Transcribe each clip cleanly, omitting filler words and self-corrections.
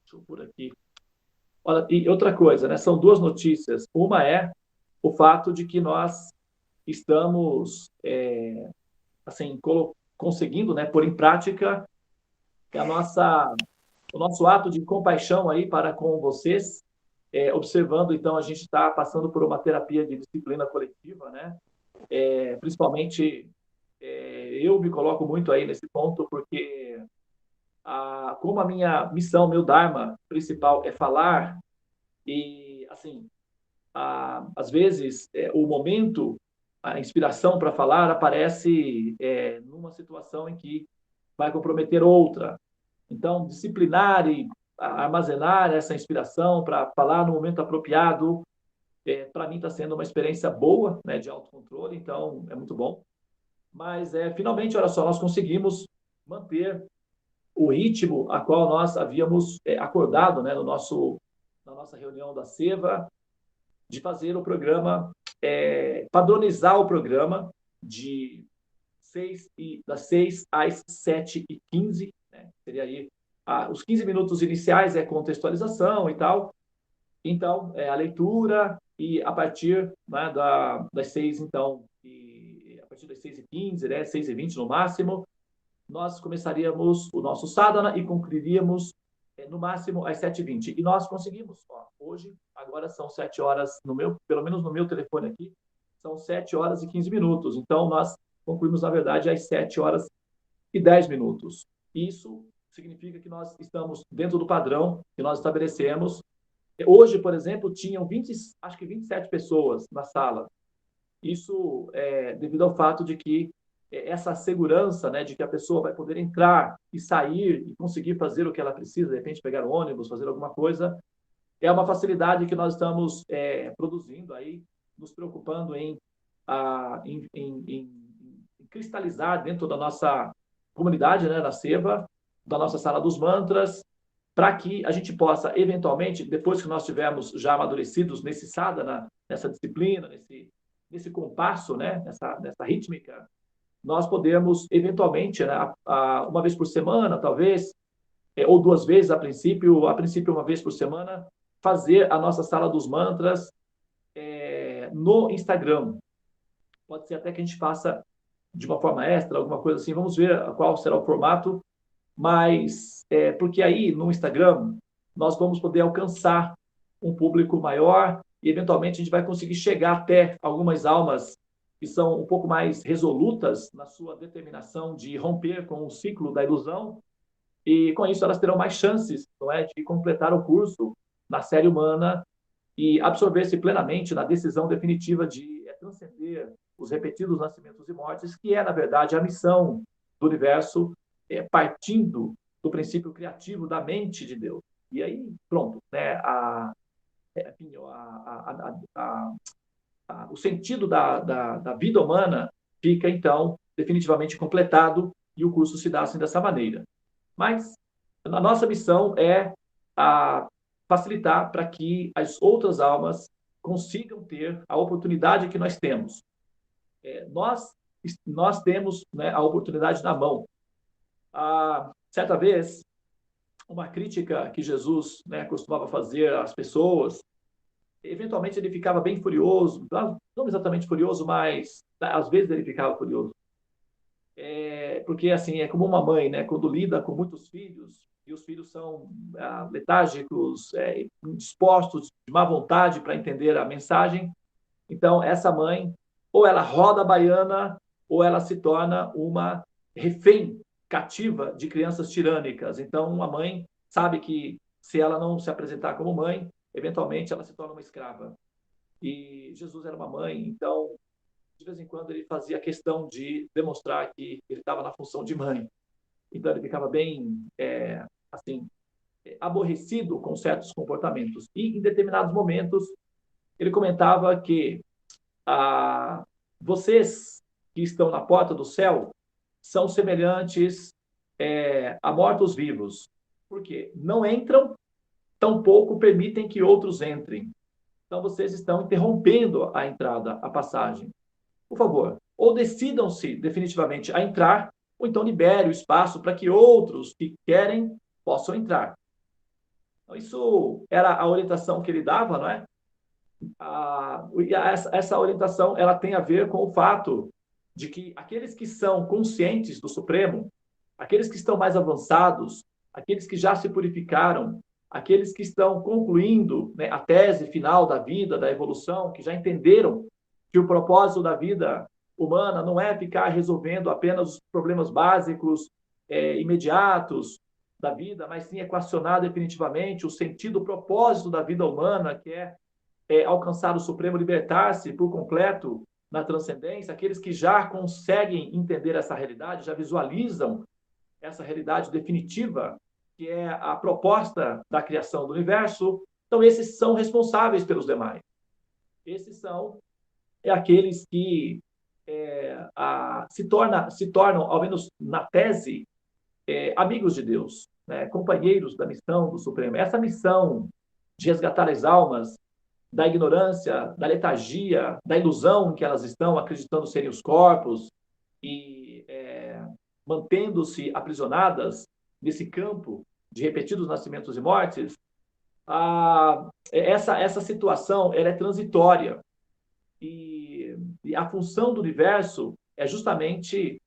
Deixa eu por aqui. Olha, e outra coisa, né? São duas notícias. Uma é o fato de que nós estamos, assim, conseguindo, né, pôr em prática a o nosso ato de compaixão aí para com vocês, observando, então, a gente está passando por uma terapia de disciplina coletiva, né? Principalmente, eu me coloco muito aí nesse ponto, porque como a minha missão, meu dharma principal é falar, e, assim, às vezes, o momento, a inspiração para falar aparece numa situação em que vai comprometer outra. Então, disciplinar e armazenar essa inspiração para falar no momento apropriado, para mim está sendo uma experiência boa, né, de autocontrole, então é muito bom. Mas, finalmente, olha só, nós conseguimos manter o ritmo a qual nós havíamos acordado, né, na nossa reunião da SEVA, de fazer o programa, padronizar o programa de das 6 às 7h15, né? Seria aí os 15 minutos iniciais é contextualização e tal, então a leitura, e a partir, né, das 6, então, a partir das 6h15, né, 6h20 no máximo, nós começaríamos o nosso sadhana e concluiríamos no máximo às 7h20. E nós conseguimos. Ó, hoje, agora são 7 horas, pelo menos no meu telefone aqui, são 7 horas e 15 minutos. Então, nós concluímos, na verdade, às 7 horas e 10 minutos. Isso significa que nós estamos dentro do padrão que nós estabelecemos. Hoje, por exemplo, tinham acho que 27 pessoas na sala. Isso é devido ao fato de que essa segurança, né, de que a pessoa vai poder entrar e sair e conseguir fazer o que ela precisa, de repente pegar o ônibus, fazer alguma coisa, é uma facilidade que nós estamos produzindo aí, nos preocupando em cristalizar dentro da nossa comunidade, né, da SEVA, da nossa sala dos mantras, para que a gente possa, eventualmente, depois que nós tivermos já amadurecidos nesse sadhana, nessa disciplina, nesse compasso, né, nessa rítmica, nós podemos, eventualmente, né, uma vez por semana, talvez, ou duas vezes a princípio uma vez por semana, fazer a nossa sala dos mantras no Instagram. Pode ser até que a gente faça de uma forma extra, alguma coisa assim, vamos ver qual será o formato, mas porque aí no Instagram nós vamos poder alcançar um público maior e eventualmente a gente vai conseguir chegar até algumas almas que são um pouco mais resolutas na sua determinação de romper com o ciclo da ilusão, e com isso elas terão mais chances, não é, de completar o curso na série humana e absorver-se plenamente na decisão definitiva de transcender os repetidos nascimentos e mortes, que é, na verdade, a missão do universo, partindo do princípio criativo da mente de Deus. E aí, pronto, né, o sentido da vida humana fica, então, definitivamente completado e o curso se dá assim dessa maneira. Mas a nossa missão é facilitar para que as outras almas consigam ter a oportunidade que nós temos. Nós temos, né, a oportunidade na mão. Certa vez, uma crítica que Jesus, né, costumava fazer às pessoas, eventualmente ele ficava bem furioso, não exatamente furioso, mas às vezes ele ficava furioso. Porque assim, é como uma mãe, né, quando lida com muitos filhos, e os filhos são letárgicos, dispostos de má vontade para entender a mensagem, então essa mãe, ou ela roda a baiana, ou ela se torna uma refém cativa de crianças tirânicas. Então, uma mãe sabe que se ela não se apresentar como mãe, eventualmente ela se torna uma escrava. E Jesus era uma mãe, então, de vez em quando, ele fazia questão de demonstrar que ele estava na função de mãe. Então, ele ficava bem, assim, aborrecido com certos comportamentos. E, em determinados momentos, ele comentava que vocês que estão na porta do céu são semelhantes a mortos-vivos. Por quê? Não entram, tampouco permitem que outros entrem. Então, vocês estão interrompendo a entrada, a passagem. Por favor, ou decidam-se definitivamente a entrar, ou então libere o espaço para que outros que querem possam entrar. Então, isso era a orientação que ele dava, não é? Essa orientação ela tem a ver com o fato de que aqueles que são conscientes do Supremo, aqueles que estão mais avançados, aqueles que já se purificaram, aqueles que estão concluindo, né, a tese final da vida, da evolução, que já entenderam que o propósito da vida humana não é ficar resolvendo apenas os problemas básicos, imediatos da vida, mas sim equacionar definitivamente o sentido, o propósito da vida humana, que é alcançar o Supremo, libertar-se por completo na transcendência, aqueles que já conseguem entender essa realidade, já visualizam essa realidade definitiva, que é a proposta da criação do universo. Então, esses são responsáveis pelos demais. Esses são aqueles que se tornam, ao menos na tese, amigos de Deus, né? Companheiros da missão do Supremo. Essa missão de resgatar as almas da ignorância, da letargia, da ilusão em que elas estão, acreditando serem os corpos e mantendo-se aprisionadas nesse campo de repetidos nascimentos e mortes, essa situação ela é transitória e a função do universo é justamente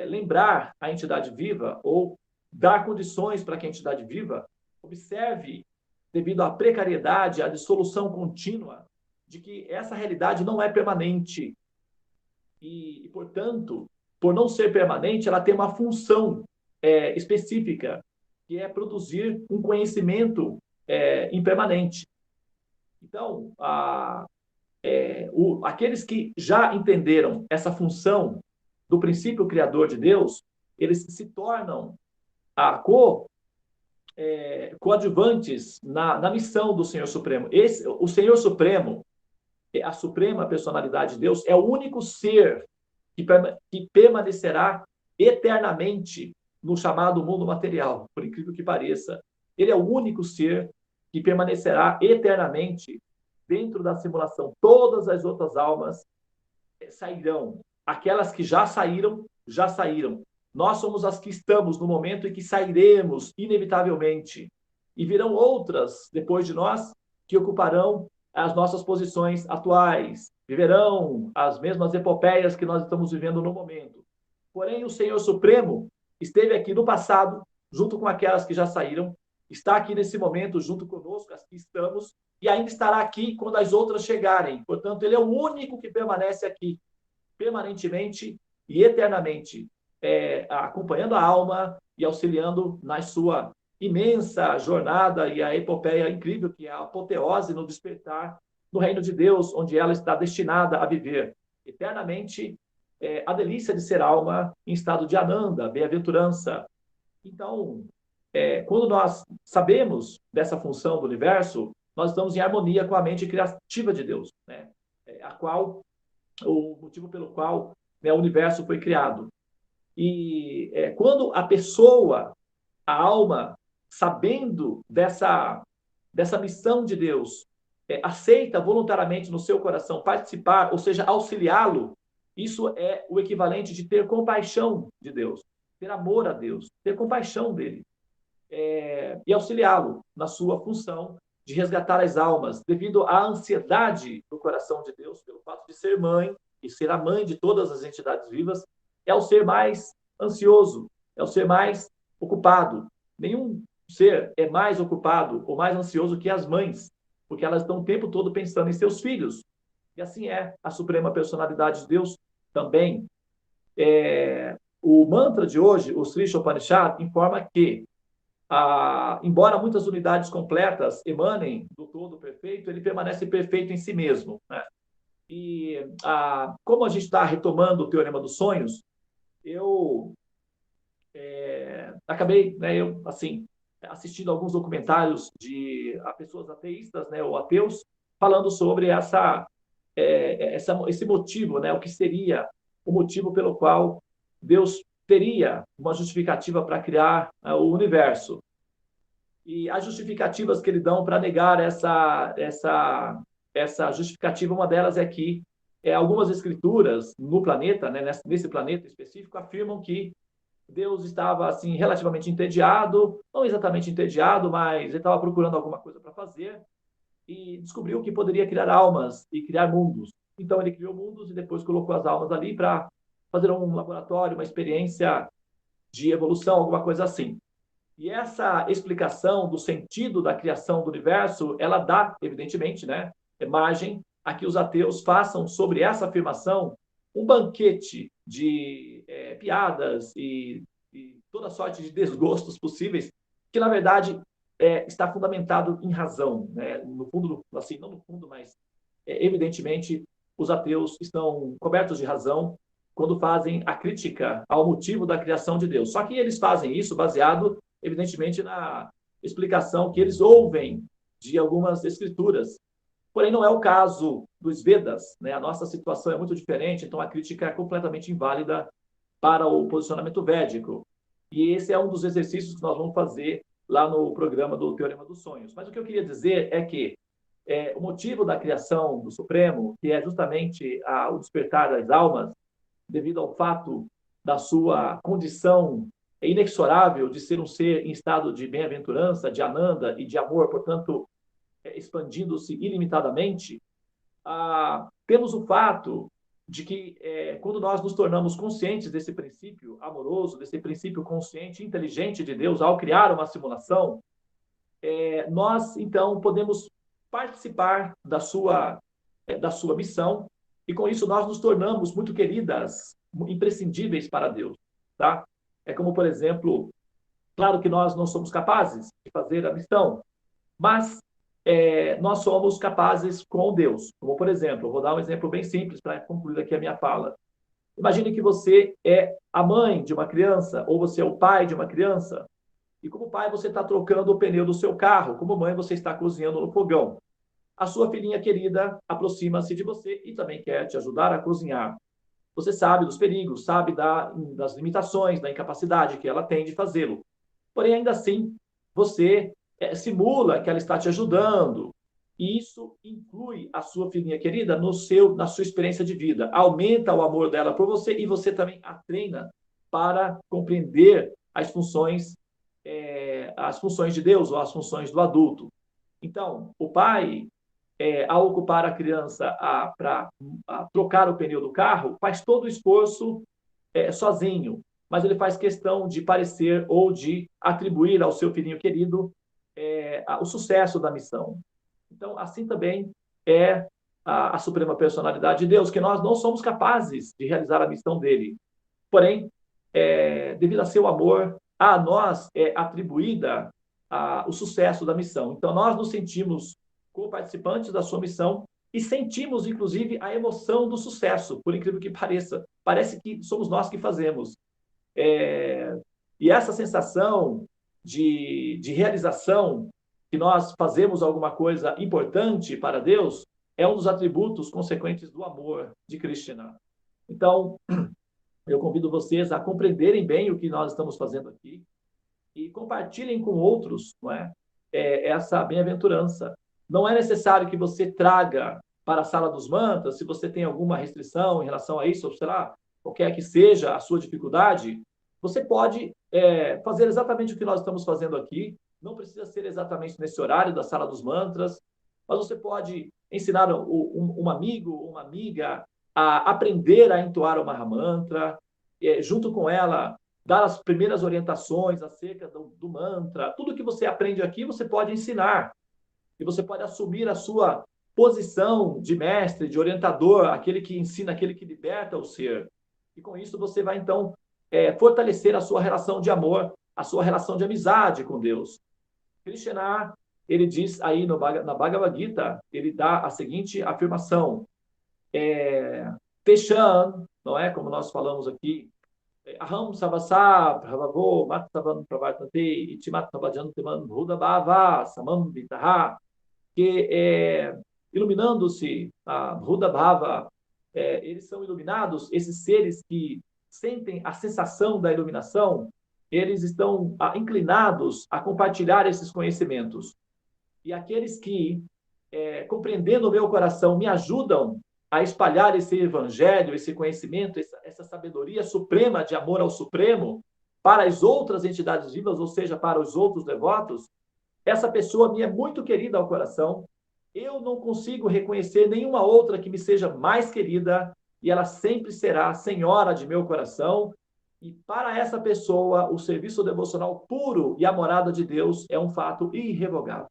lembrar a entidade viva ou dar condições para que a entidade viva observe, devido à precariedade, à dissolução contínua, de que essa realidade não é permanente portanto, por não ser permanente, ela tem uma função específica, que é produzir um conhecimento impermanente. Então, aqueles que já entenderam essa função do princípio criador de Deus, eles se tornam coadjuvantes na missão do Senhor Supremo. O Senhor Supremo, a suprema personalidade de Deus, é o único ser que permanecerá eternamente no chamado mundo material, por incrível que pareça. Ele é o único ser que permanecerá eternamente dentro da simulação. Todas as outras almas sairão. Aquelas que já saíram, já saíram. Nós somos as que estamos no momento em que sairemos, inevitavelmente. E virão outras, depois de nós, que ocuparão as nossas posições atuais, viverão as mesmas epopeias que nós estamos vivendo no momento. Porém, o Senhor Supremo esteve aqui no passado, junto com aquelas que já saíram, está aqui nesse momento, junto conosco, as que estamos, e ainda estará aqui quando as outras chegarem. Portanto, ele é o único que permanece aqui, permanentemente e eternamente, acompanhando a alma e auxiliando na sua imensa jornada e a epopeia incrível que é a apoteose no despertar no reino de Deus, onde ela está destinada a viver eternamente a delícia de ser alma em estado de ananda, bem-aventurança. Então, quando nós sabemos dessa função do universo, nós estamos em harmonia com a mente criativa de Deus, né? O motivo pelo qual, né, o universo foi criado. E quando a pessoa, a alma, sabendo dessa missão de Deus, aceita voluntariamente no seu coração participar, ou seja, auxiliá-lo, isso é o equivalente de ter compaixão de Deus, ter amor a Deus, ter compaixão dele, e auxiliá-lo na sua função de resgatar as almas, devido à ansiedade do coração de Deus, pelo fato de ser mãe e ser a mãe de todas as entidades vivas, é o ser mais ansioso, é o ser mais ocupado. Nenhum ser é mais ocupado ou mais ansioso que as mães, porque elas estão o tempo todo pensando em seus filhos. E assim é a Suprema Personalidade de Deus também. O mantra de hoje, o Sri Upanishad, informa que, embora muitas unidades completas emanem do todo perfeito, ele permanece perfeito em si mesmo, né? E como a gente está retomando o Teorema dos Sonhos, eu acabei, né, assistindo alguns documentários de pessoas ateístas, né, ou ateus, falando sobre esse motivo, né, o que seria o motivo pelo qual Deus teria uma justificativa para criar o universo. E as justificativas que eles dão para negar essa justificativa, uma delas é que algumas escrituras no planeta, né, nesse planeta específico, afirmam que Deus estava assim relativamente entediado, não exatamente entediado, mas ele estava procurando alguma coisa para fazer e descobriu que poderia criar almas e criar mundos. Então ele criou mundos e depois colocou as almas ali para fazer um laboratório, uma experiência de evolução, alguma coisa assim. E essa explicação do sentido da criação do universo, ela dá, evidentemente, né, margem a que os ateus façam sobre essa afirmação um banquete de piadas e toda sorte de desgostos possíveis, que, na verdade, está fundamentado em razão. Né? No fundo, assim, não no fundo, mas evidentemente, os ateus estão cobertos de razão quando fazem a crítica ao motivo da criação de Deus. Só que eles fazem isso baseado, evidentemente, na explicação que eles ouvem de algumas escrituras. Porém, não é o caso dos Vedas, né? A nossa situação é muito diferente, então a crítica é completamente inválida para o posicionamento védico. E esse é um dos exercícios que nós vamos fazer lá no programa do Teorema dos Sonhos. Mas o que eu queria dizer é que o motivo da criação do Supremo, que é justamente o despertar das almas, devido ao fato da sua condição inexorável de ser um ser em estado de bem-aventurança, de ananda e de amor, portanto, expandindo-se ilimitadamente, temos o fato de que, quando nós nos tornamos conscientes desse princípio amoroso, desse princípio consciente, inteligente de Deus, ao criar uma simulação, nós, então, podemos participar da sua missão e, com isso, nós nos tornamos muito queridas, imprescindíveis para Deus. Tá? É como, por exemplo, claro que nós não somos capazes de fazer a missão, mas nós somos capazes com Deus. Como, por exemplo, vou dar um exemplo bem simples para concluir aqui a minha fala. Imagine que você é a mãe de uma criança ou você é o pai de uma criança e, como pai, você está trocando o pneu do seu carro. Como mãe, você está cozinhando no fogão. A sua filhinha querida aproxima-se de você e também quer te ajudar a cozinhar. Você sabe dos perigos, sabe das limitações, da incapacidade que ela tem de fazê-lo. Porém, ainda assim, você simula que ela está te ajudando. E isso inclui a sua filhinha querida na sua experiência de vida. Aumenta o amor dela por você e você também a treina para compreender as funções de Deus ou as funções do adulto. Então, o pai, ao ocupar a criança para trocar o pneu do carro, faz todo o esforço sozinho, mas ele faz questão de parecer ou de atribuir ao seu filhinho querido o sucesso da missão. Então, assim também é a suprema personalidade de Deus, que nós não somos capazes de realizar a missão dele. Porém, devido a seu amor, a nós é atribuída o sucesso da missão. Então, nós nos sentimos como participantes da sua missão e sentimos, inclusive, a emoção do sucesso, por incrível que pareça. Parece que somos nós que fazemos. E essa sensação de realização, que nós fazemos alguma coisa importante para Deus, é um dos atributos consequentes do amor de Krishna. Então, eu convido vocês a compreenderem bem o que nós estamos fazendo aqui e compartilhem com outros, não é? Essa bem-aventurança. Não é necessário que você traga para a sala dos mantras, se você tem alguma restrição em relação a isso, ou sei lá, qualquer que seja a sua dificuldade, você pode fazer exatamente o que nós estamos fazendo aqui. Não precisa ser exatamente nesse horário da sala dos mantras, mas você pode ensinar um amigo, uma amiga a aprender a entoar o Mahamantra, junto com ela, dar as primeiras orientações acerca do mantra. Tudo que você aprende aqui, você pode ensinar. E você pode assumir a sua posição de mestre, de orientador, aquele que ensina, aquele que liberta o ser. E com isso você vai, então, fortalecer a sua relação de amor, a sua relação de amizade com Deus. Krishna, ele diz aí na Bhagavad Gita, ele dá a seguinte afirmação. Teshan, não é? Como nós falamos aqui, Aham Savasa Bhavavo Matsavan Pravartate Itimat Navajantiman Buddha Bhava Samam Vitaha, que iluminando-se a Buddha Bhava, eles são iluminados, esses seres que sentem a sensação da iluminação, eles estão inclinados a compartilhar esses conhecimentos. E aqueles que, compreendendo o meu coração, me ajudam a espalhar esse evangelho, esse conhecimento, essa sabedoria suprema de amor ao Supremo, para as outras entidades vivas, ou seja, para os outros devotos, essa pessoa me é muito querida ao coração, eu não consigo reconhecer nenhuma outra que me seja mais querida, e ela sempre será senhora de meu coração. E para essa pessoa, o serviço devocional puro e a morada de Deus é um fato irrevogável.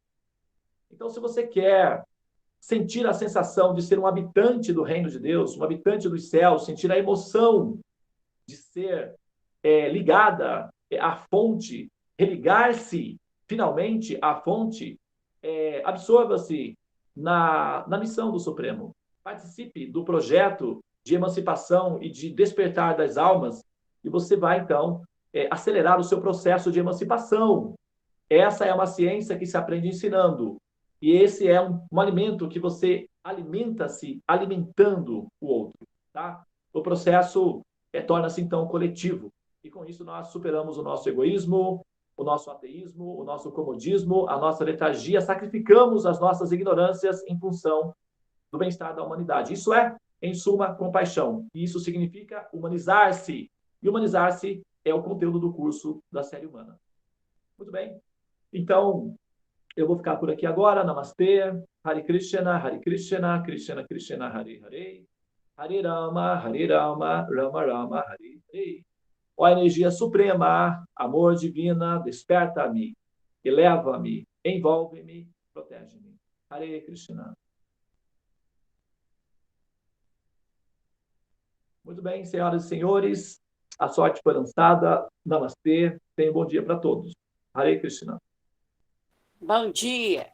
Então, se você quer sentir a sensação de ser um habitante do reino de Deus, um habitante dos céus, sentir a emoção de ser ligada à fonte, religar-se finalmente à fonte, absorva-se na missão do Supremo. Participe do projeto de emancipação e de despertar das almas, e você vai, então, acelerar o seu processo de emancipação. Essa é uma ciência que se aprende ensinando. E esse é um alimento que você alimenta-se alimentando o outro. Tá? O processo torna-se, então, coletivo. E com isso nós superamos o nosso egoísmo, o nosso ateísmo, o nosso comodismo, a nossa letargia, sacrificamos as nossas ignorâncias em função do bem-estar da humanidade. Isso é, em suma, compaixão. E isso significa humanizar-se. E humanizar-se é o conteúdo do curso da série humana. Muito bem. Então, eu vou ficar por aqui agora. Namastê. Hare Krishna, Krishna Krishna, Hare Hare. Hare Rama, Rama Rama, Hare Hare. Ó energia suprema, amor divina, desperta-me, eleva-me, envolve-me, protege-me. Hare Krishna. Muito bem, senhoras e senhores, a sorte foi lançada. Namastê. Tenha um bom dia para todos. Hare Krishna. Bom dia.